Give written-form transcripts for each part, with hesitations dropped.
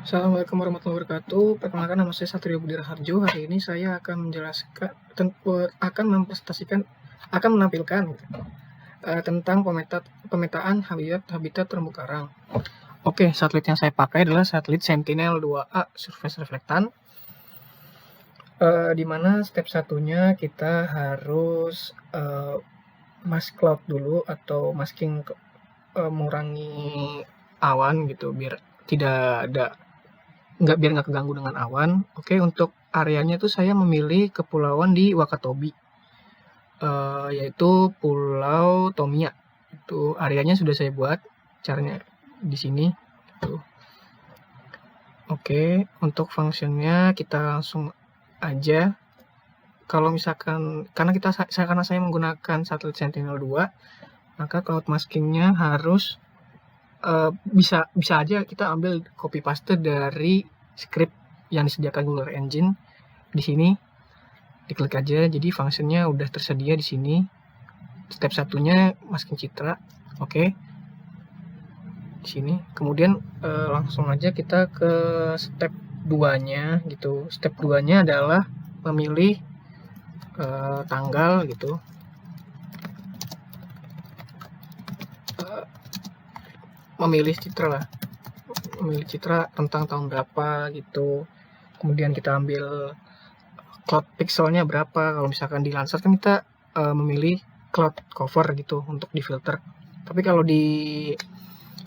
Assalamualaikum warahmatullahi wabarakatuh. Perkenalkan, nama saya Satrio Budi Raharjo. Hari ini saya akan menampilkan tentang pemetaan habitat terumbu karang. Oke, satelit yang saya pakai adalah satelit Sentinel-2A Surface Reflectant. Di mana step satunya kita harus mask cloud dulu atau masking, mengurangi awan gitu biar nggak keganggu dengan awan. Oke, untuk areanya tuh saya memilih kepulauan di Wakatobi, yaitu Pulau Tomia. Itu areanya sudah saya buat, caranya di sini. Tuh. Oke, untuk functionnya kita langsung aja. Kalau misalkan karena saya menggunakan satelit Sentinel-2, maka cloud maskingnya harus bisa aja kita ambil copy paste dari script yang disediakan Google Engine. Di sini diklik aja, jadi functionnya udah tersedia di sini. Step satunya masking citra, oke. Di sini, kemudian langsung aja kita ke step 2-nya gitu. Step 2-nya adalah memilih tanggal gitu. Memilih citra tentang tahun berapa gitu. Kemudian kita ambil cloud pixelnya berapa. Kalau misalkan di Landsat kan kita memilih cloud cover gitu untuk difilter. Tapi kalau di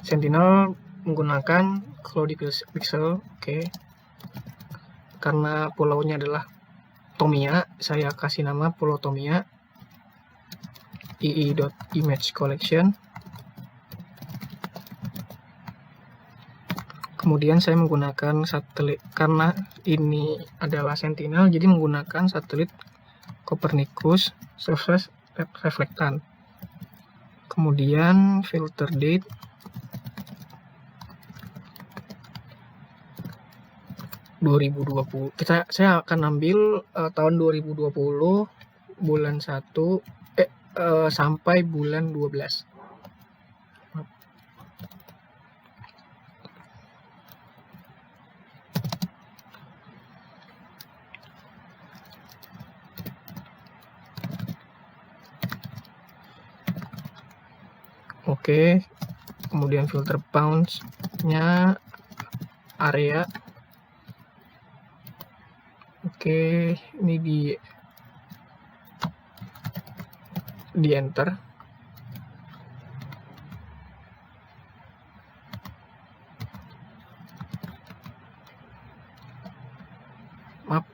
Sentinel menggunakan cloud pixel, oke. Karena pulaunya adalah Tomia, saya kasih nama Pulau Tomia ii.image collection. Kemudian saya menggunakan satelit, karena ini adalah Sentinel, jadi menggunakan satelit Copernicus Surface Reflectant. Kemudian filter date, saya akan ambil tahun 2020 bulan 1 sampai bulan 12. Oke, kemudian filter bounce-nya area. Oke, ini di enter. Maaf,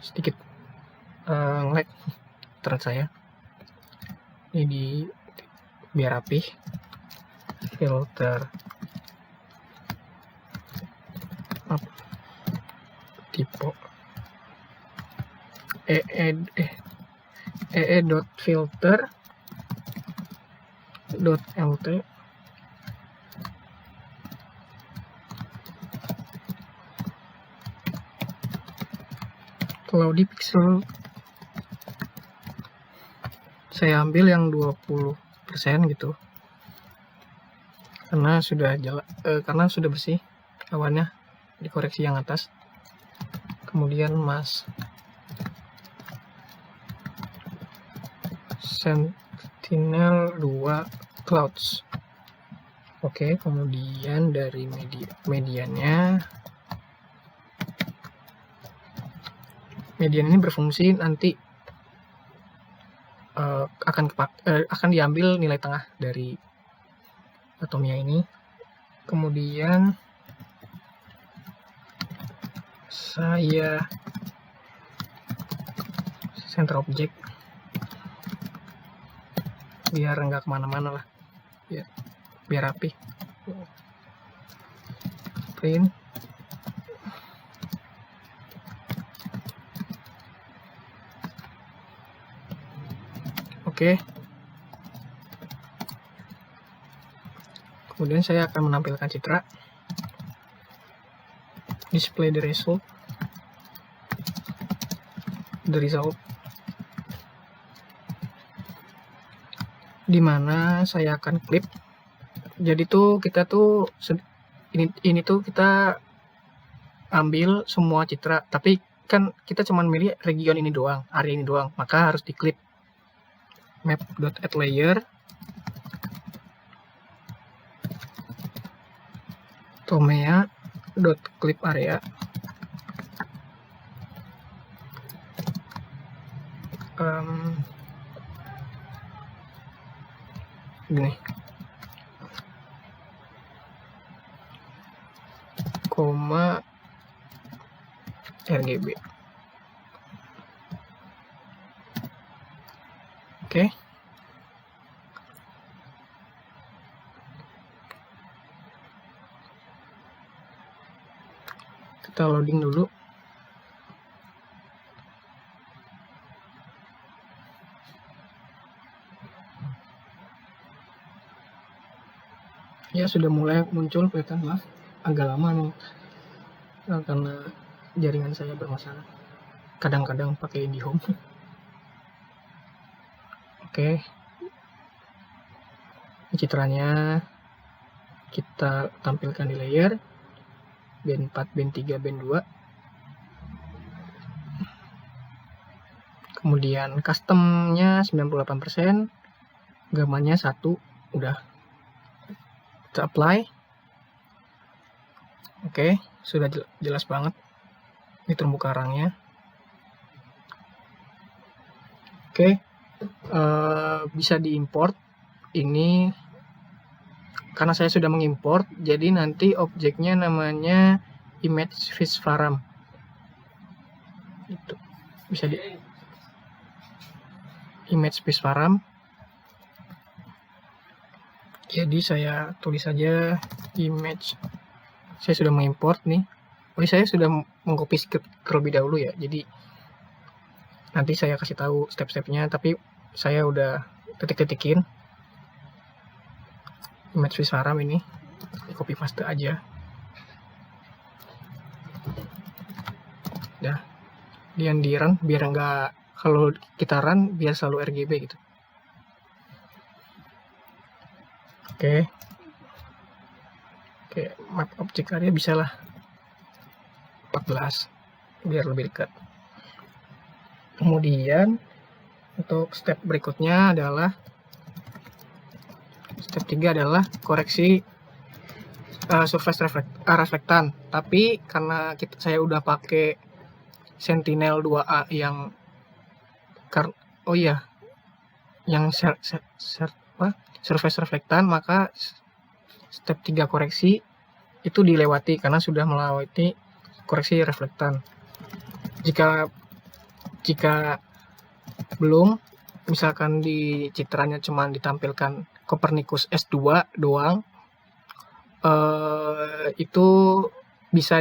sedikit nge-lag internet saya. Ini biar rapih. Filter typo ee.filter.lt cloudy pixel. Saya ambil yang 20% gitu, karena karena sudah bersih awannya, dikoreksi yang atas. Kemudian Sentinel-2 clouds. Oke, kemudian dari median ini berfungsi nanti akan diambil nilai tengah dari Tomia ini. Kemudian saya center object biar nggak kemana-mana lah, biar rapi. Print. Oke. Kemudian saya akan menampilkan citra. Display the result. Dimana saya akan klip. Jadi tuh kita tuh ini tuh kita ambil semua citra, tapi kan kita cuman milih region ini doang, area ini doang, maka harus diklik map.add-layer, tomea.clip area, gini, koma RGB. Oke. Kita loading dulu. Ya, sudah mulai muncul, kelihatan. Maaf, agak lama nih karena jaringan saya bermasalah. Kadang-kadang pakai IndiHome. Oke. Citranya kita tampilkan di layer band 4, band 3, band 2. Kemudian customnya 98%, gamanya 1, udah. Kita apply. Oke, sudah jelas banget ini terumbu karangnya. Oke, bisa diimport ini karena saya sudah mengimport, jadi nanti objeknya namanya image fish farm. Itu bisa di image fish farm. Jadi saya tulis saja image. Saya sudah mengimport nih. Saya sudah mengcopy script terlebih dahulu ya. Jadi nanti saya kasih tahu step-stepnya, tapi saya udah ketik-ketikin image fish farm ini, copy paste aja. Dah, kemudian di run biar enggak, kalau kita run biar selalu RGB gitu. Oke, map object area bisalah 14 biar lebih dekat. Kemudian untuk step berikutnya adalah step 3 adalah koreksi surface reflektan. Tapi karena saya udah pakai Sentinel 2A yang surface reflektan, maka step 3 koreksi itu dilewati karena sudah melewati koreksi reflektan. Jika belum, misalkan di citranya cuma ditampilkan Copernicus S2 doang, itu bisa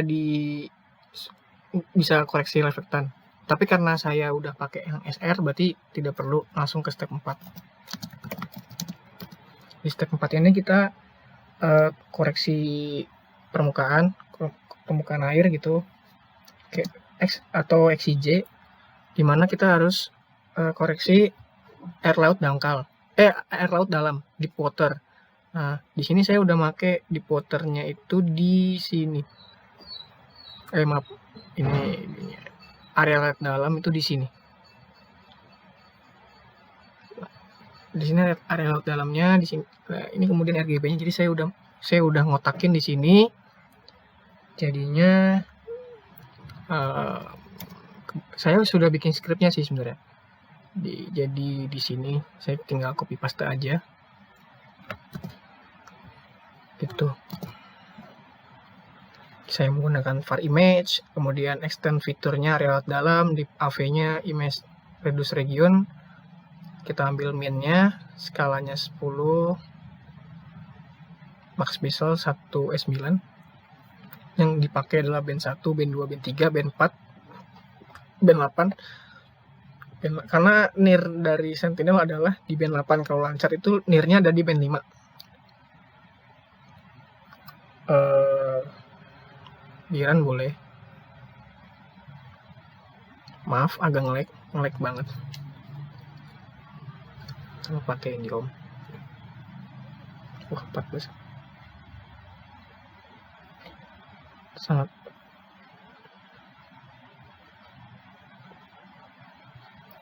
koreksi reflektan. Tapi karena saya udah pakai yang SR, berarti tidak perlu, langsung ke step 4. Di step 4 ini kita koreksi permukaan air gitu, atau XIJ, dimana kita harus koreksi air laut dangkal, air laut dalam, deep water. Nah, di sini saya udah pakai deep waternya itu di sini. Maaf, ini area laut dalam itu di sini. Di sini area laut dalamnya di sini. Nah, ini kemudian RGB-nya. Jadi saya udah ngotakin di sini. Jadinya saya sudah bikin scriptnya sih sebenarnya. Jadi di sini saya tinggal copy paste aja. Gitu. Saya menggunakan var image, kemudian extend fiturnya area laut dalam, di AV-nya image reduce region. Kita ambil min-nya, skalanya 10, max bezel 1S9. Yang dipakai adalah band 1, band 2, band 3, band 4, band 8. Karena NIR dari Sentinel adalah di band 8. Kalau lancar itu NIR-nya ada di band 5. Biaran boleh. Maaf, agak nge-lag banget. Sama pakai IndiHome. 14. sangat.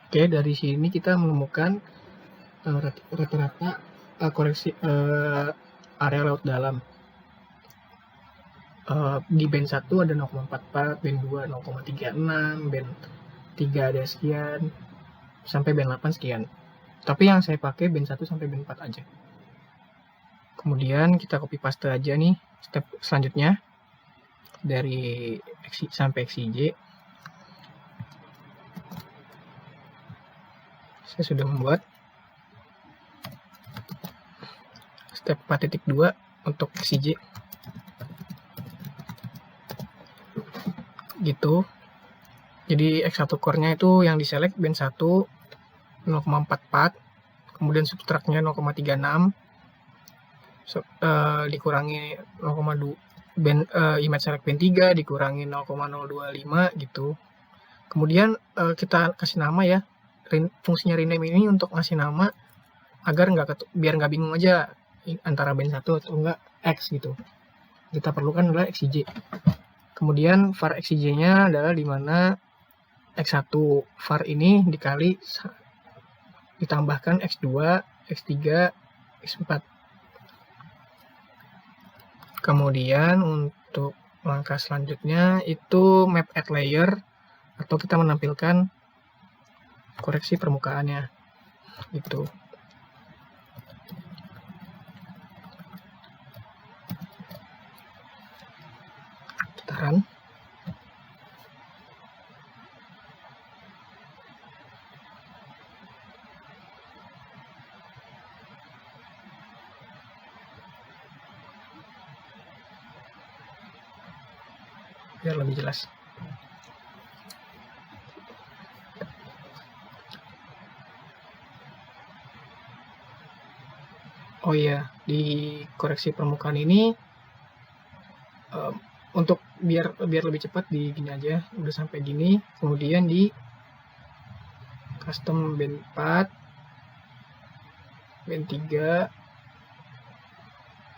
Oke, dari sini kita menemukan rata-rata koreksi area laut dalam. Di band 1 ada 0,44, band 2 0,36, band 3 ada sekian, sampai band 8 sekian. Tapi yang saya pakai band 1 sampai band 4 aja. Kemudian kita copy paste aja nih step selanjutnya dari sampai XIJ. Saya sudah membuat step 4.2 untuk XIJ gitu. Jadi X1 core-nya itu yang diselect band 1 0,44, kemudian subtract-nya 0,36, dikurangi 0,2 band image select band 3 dikurangi 0,025 gitu. Kemudian kita kasih nama ya, fungsinya rename ini untuk ngasih nama agar biar nggak bingung aja antara band 1 atau enggak X gitu. Kita perlukan adalah XIJ. Kemudian var XIJ-nya adalah dimana X1 var ini dikali ditambahkan X2, X3, X4. Kemudian untuk langkah selanjutnya itu map add layer, atau kita menampilkan koreksi permukaannya gitu. Kita run. Biar lebih jelas. Oh iya, di koreksi permukaan ini untuk biar lebih cepat di gini aja, udah sampai gini, kemudian di custom band 4, band 3,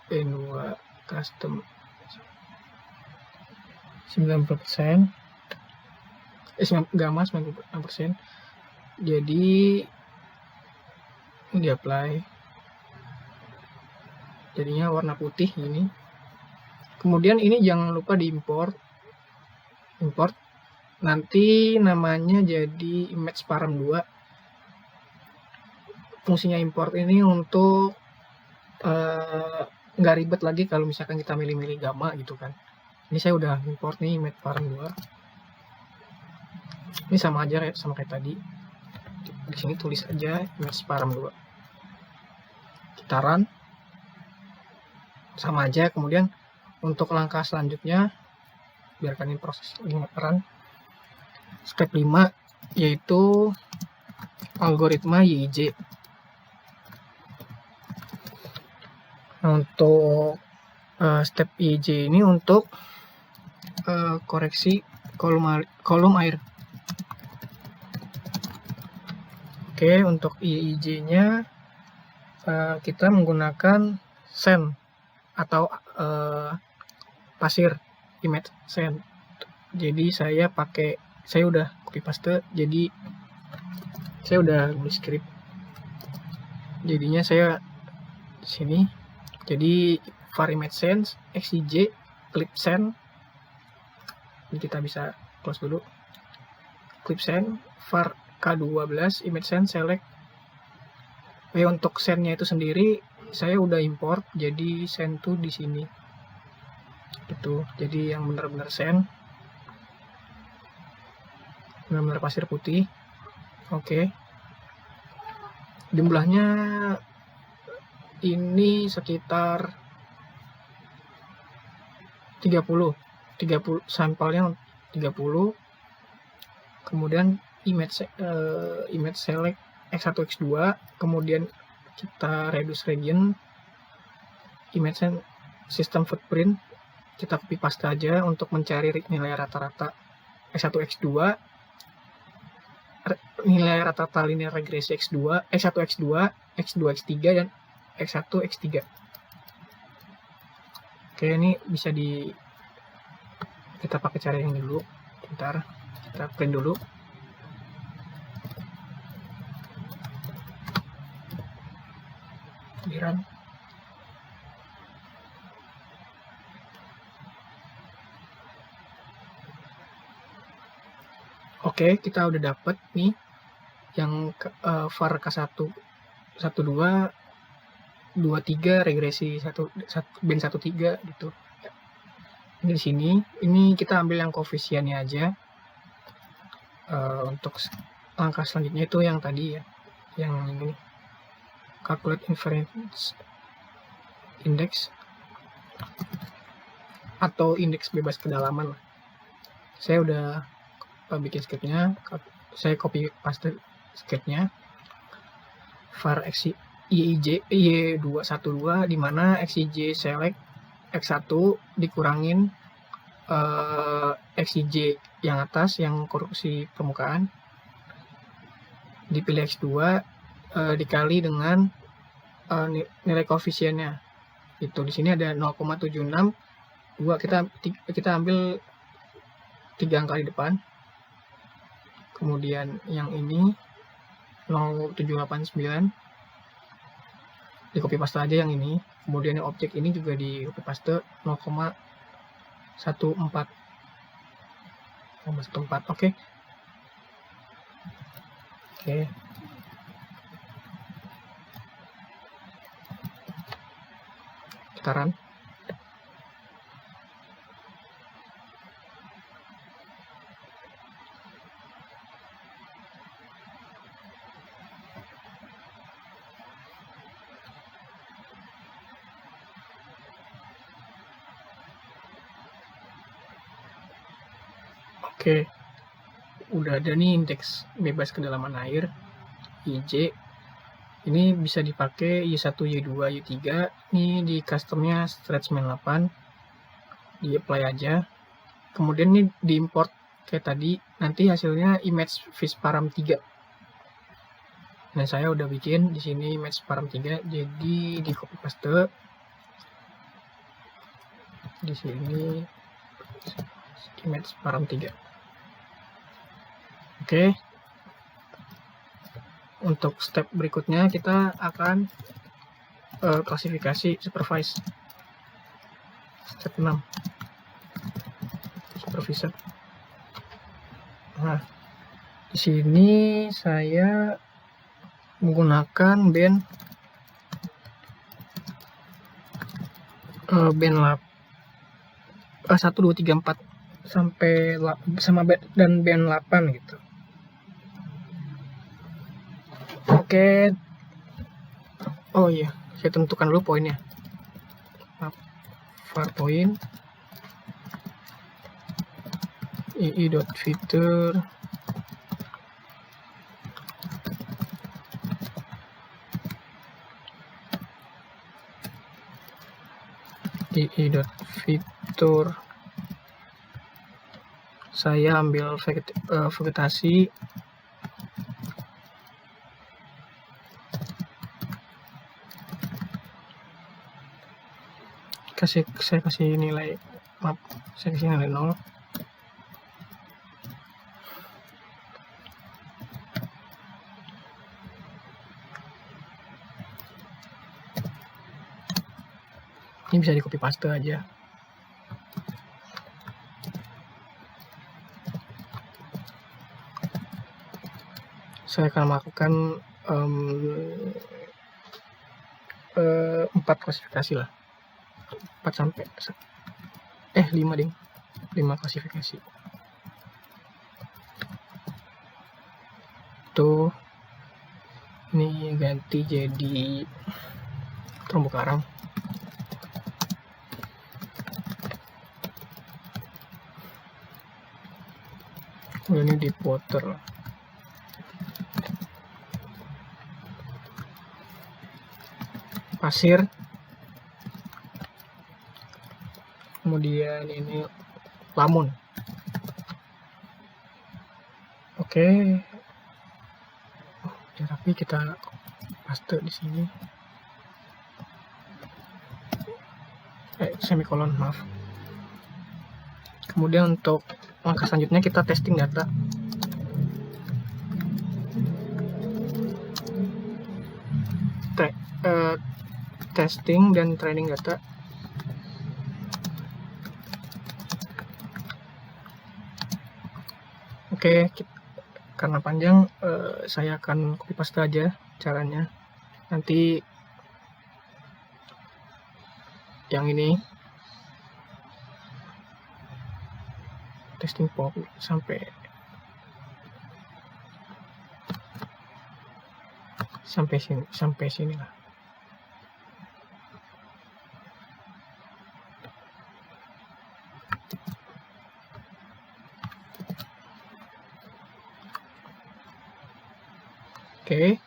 band 2, custom 90%, gamma 96%. Jadi ini di apply, jadinya warna putih ini. Kemudian ini jangan lupa diimport. Import nanti namanya jadi image param 2. Fungsinya import ini untuk nggak ribet lagi kalau misalkan kita milih-milih gamma gitu kan. Ini saya udah import nih image param 2. Ini sama aja sama kayak tadi. Di sini tulis aja image param 2. Kita run. Sama aja. Kemudian untuk langkah selanjutnya, biarkan ini proses run. Step 5 yaitu algoritma YIJ. Untuk step YIJ ini untuk koreksi kolom air. Oke, untuk YIJ-nya kita menggunakan sand atau pasir image sand. Jadi saya udah copy paste, jadi saya udah nulis script. Jadinya saya di sini. Jadi var image sand XIJ clip sand. Ini kita bisa close dulu. Clip sand var K12 image sand select. Untuk sandnya itu sendiri saya udah import, jadi sand tuh di sini. Gitu. Jadi yang benar-benar sand, benar-benar pasir putih. Oke. Jumlahnya ini sekitar 30 sampelnya 30. Kemudian image select X1 X2, kemudian kita reduce region, image system footprint kita copy paste aja untuk mencari nilai rata-rata X1 X2, nilai rata-rata linear regresi X1 X2, X2 X3 dan X1 X3. Oke, ini bisa Kita pakai cara yang dulu. Bentar, kita print dulu. Di run. Oke, kita udah dapet nih yang var K1 12 23 regresi 1 bin 13 gitu. Ini di sini, ini kita ambil yang koefisiennya aja. Untuk langkah selanjutnya itu yang tadi ya, yang ini, calculate inference index atau indeks bebas kedalaman. Saya udah bikin scriptnya, saya copy paste scriptnya, var y212 di mana xij select x1 dikurangin xij yang atas yang korupsi permukaan, dipilih x2 dikali dengan nilai koefisiennya. Itu di sini ada 0,76, kita ambil 3 angka di depan. Kemudian yang ini 0789 di copy paste aja yang ini. Kemudian yang objek ini juga di copy paste 0,14. Oke. Kita run. Oke, udah ada nih indeks bebas kedalaman air IJ. Ini bisa dipakai Y1, Y2, Y3. Ini di customnya stretchman 8, di apply aja. Kemudian ini diimport kayak tadi, nanti hasilnya image visparam 3. Nah, saya udah bikin di sini image param 3, jadi di copy paste di sini image param 3. Oke. Untuk step berikutnya kita akan klasifikasi supervise. Step 6. Supervisor. Nah, di sini saya menggunakan band 1 2 3 4 sampai sama dan band 8 gitu. Oke. Oh iya, saya tentukan dulu poinnya. Var point ii.feature ii.feature saya ambil vegetasi, saya kasih nilai 0. Ini bisa di copy paste aja. Saya akan melakukan 4 klasifikasi lah. 4 sampai 5 ding. 5 klasifikasi. Tuh. Ini ganti jadi terumbu karang. Ini deep water. Pasir. Kemudian ini lamun. Oke. Rapi kita paste di sini. Semikolon, maaf. Kemudian untuk langkah selanjutnya kita testing data. Testing dan training data. Oke, karena panjang, saya akan copy paste aja caranya. Nanti yang ini testing pop sampai sini lah. Oke,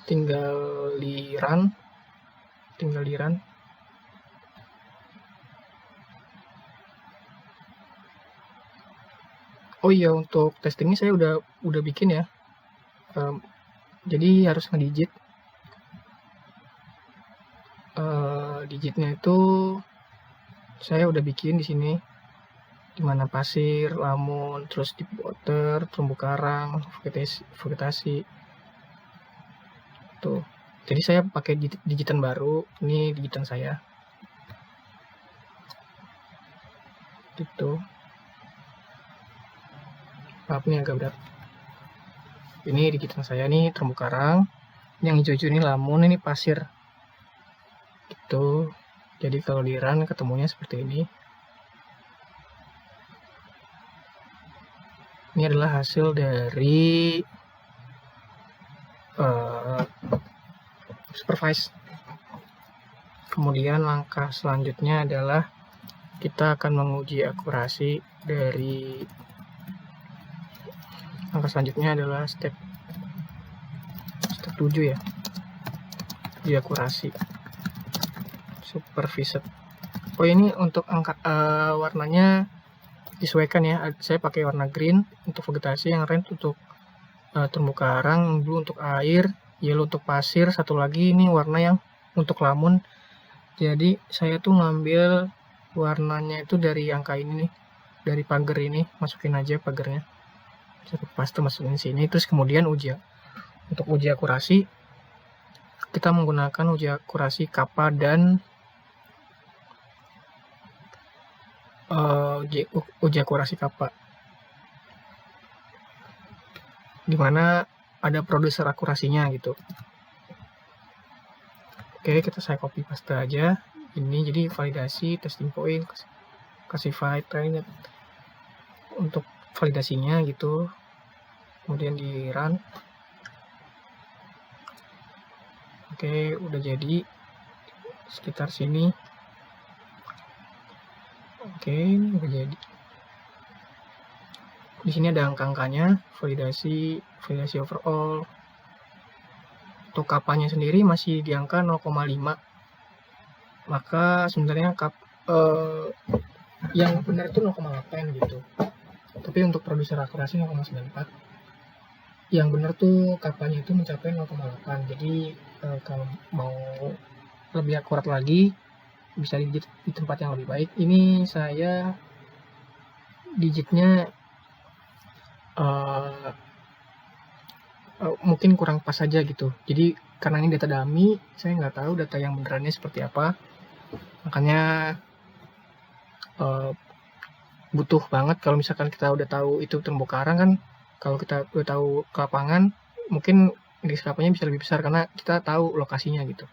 tinggal di run. Oh iya, untuk testingnya saya udah bikin ya. Jadi harus ngedijit. Digitnya itu saya udah bikin di sini, dimana pasir, lamun, terus deep water, terumbu karang, vegetasi. Tuh. Jadi saya pakai digitan baru. Ini digitan saya. Gitu. Maaf, ini agak berat. Ini digitan saya nih, terumbu karang. Yang hijau-hijau ini lamun, ini pasir. Gitu. Jadi kalau di run ketemunya seperti ini. Ini adalah hasil dari supervise. Kemudian langkah selanjutnya adalah kita akan menguji akurasi dari langkah selanjutnya adalah step 7 ya, uji akurasi supervised. Oh, ini untuk angka warnanya disesuaikan ya, saya pakai warna green untuk vegetasi, yang red untuk terumbu karang, blue untuk air, yellow untuk pasir, satu lagi ini warna yang untuk lamun. Jadi saya tuh ngambil warnanya itu dari angka ini nih, dari pagar ini, masukin aja pagarnya, saya paste masukin sini. Terus kemudian untuk uji akurasi kita menggunakan uji akurasi kappa dan uji akurasi kappa, dimana ada produser akurasinya gitu. Oke, saya copy paste aja ini. Jadi validasi, testing point, kasih file train untuk validasinya gitu. Kemudian di run. Oke, udah jadi sekitar sini. Oke, ini udah jadi. Di sini ada angka-angkanya, validasi overall. Untuk kapanya sendiri masih di angka 0,5. Maka sebenarnya yang benar itu 0,8 gitu. Tapi untuk produser akurasi 0,94. Yang benar tuh kapanya itu mencapai 0,8. Jadi kalau mau lebih akurat lagi, bisa digit di tempat yang lebih baik. Ini saya digitnya mungkin kurang pas saja gitu. Jadi karena ini data dummy, saya nggak tahu data yang benerannya seperti apa. Makanya butuh banget kalau misalkan kita udah tahu itu terumbu karang kan. Kalau kita udah tahu ke lapangan, mungkin indeks kapanya bisa lebih besar karena kita tahu lokasinya gitu.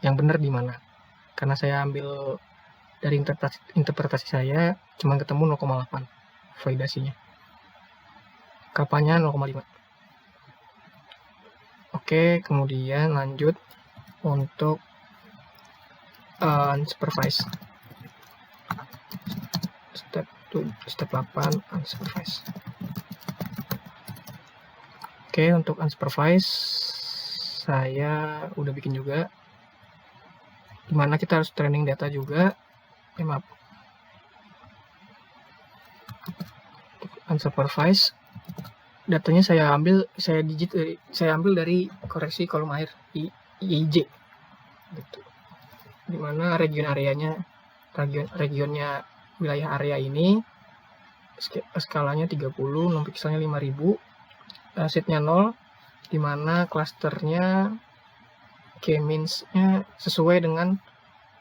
Yang benar di mana. Karena saya ambil dari interpretasi saya cuma ketemu 0,8 validasinya. Kapanya 0,5. Oke, kemudian lanjut untuk unsupervised. Step 8 unsupervised. Oke, untuk unsupervised saya udah bikin juga, dimana kita harus training data juga. Maaf, unsupervised datanya saya ambil dari koreksi kolom air IIJ gitu, dimana regionnya wilayah area ini skalanya 30, non pixelnya 5000, seednya 0, dimana clusternya k-means-nya sesuai dengan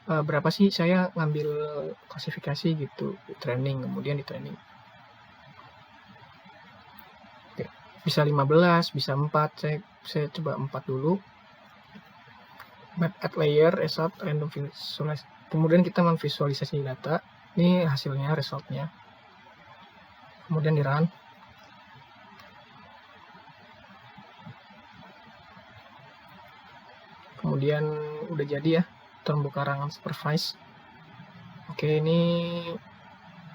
berapa sih saya ngambil klasifikasi gitu, di training, kemudian di training. Oke, bisa 15, bisa 4, saya coba 4 dulu. Map add layer, result, random visualize. Kemudian kita memvisualisasi data. Ini hasilnya, resultnya. Kemudian di run. Kemudian udah jadi ya terumbu karang supervise. Oke, ini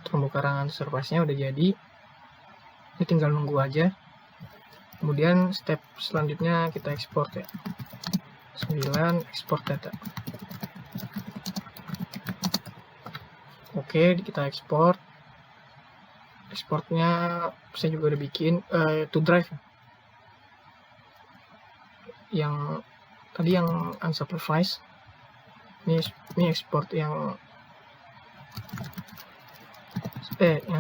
terumbu karang supervise-nya udah jadi. Ini tinggal nunggu aja. Kemudian step selanjutnya kita ekspor ya. 9 ekspor data. Oke, kita ekspor. Ekspornya saya juga udah bikin to drive. Yang tadi yang unsupervised. Ini ekspor yang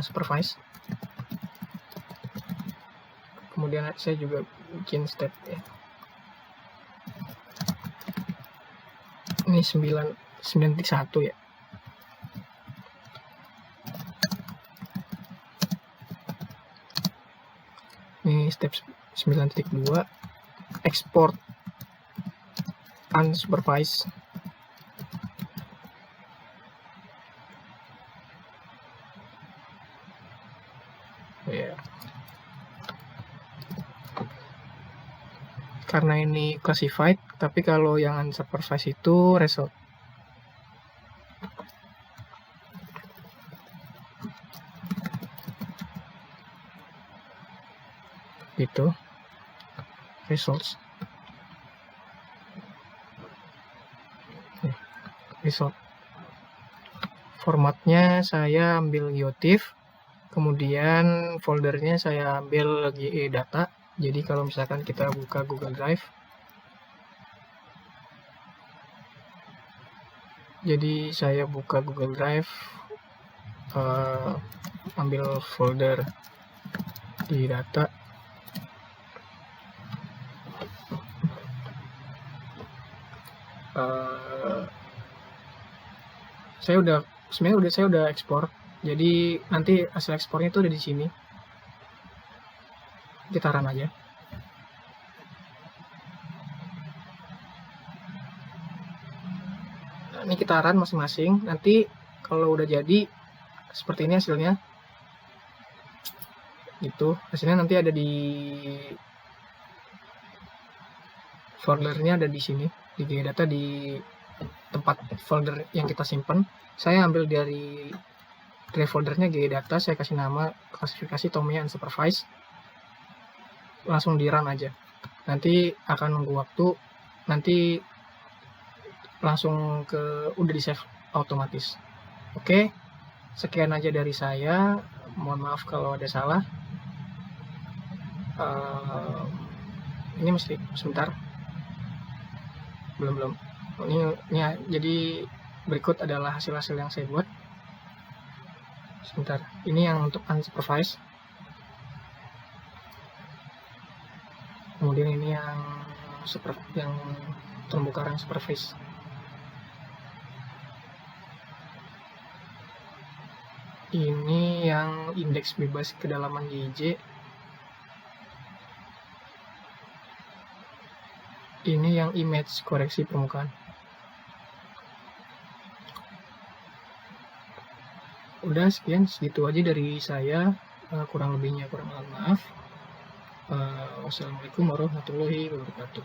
supervised. Kemudian saya juga bikin step ya. Ini 9.1 ya. Ini step 9.2 export unsupervised. Ya. Karena ini classified, tapi kalau yang unsupervised itu result. Gitu. Results. Result. Formatnya saya ambil geotiff, kemudian foldernya saya ambil GE data. Jadi kalau misalkan kita buka Google Drive, jadi saya buka Google Drive, ambil folder di data, saya udah ekspor. Jadi nanti hasil ekspornya itu ada di sini. Kita run aja. Nah, ini kita run masing-masing. Nanti kalau udah jadi seperti ini hasilnya. Gitu. Hasilnya nanti ada di foldernya, ada di sini di data, di tempat folder yang kita simpan. Saya ambil dari foldernya GE data, saya kasih nama klasifikasi Tomia unsupervised. Langsung di run aja. Nanti akan nunggu waktu, nanti langsung udah di save otomatis. Oke, sekian aja dari saya. Mohon maaf kalau ada salah. Ini mesti sebentar. Belum. Ini jadi berikut adalah hasil-hasil yang saya buat. Sebentar. Ini yang untuk unsupervised. Kemudian ini yang terumbu karang supervise. Ini yang indeks bebas kedalaman YJ. Ini yang image koreksi permukaan. Udah segitu aja dari saya. Kurang lebihnya kurang maaf. Wassalamualaikum warahmatullahi wabarakatuh.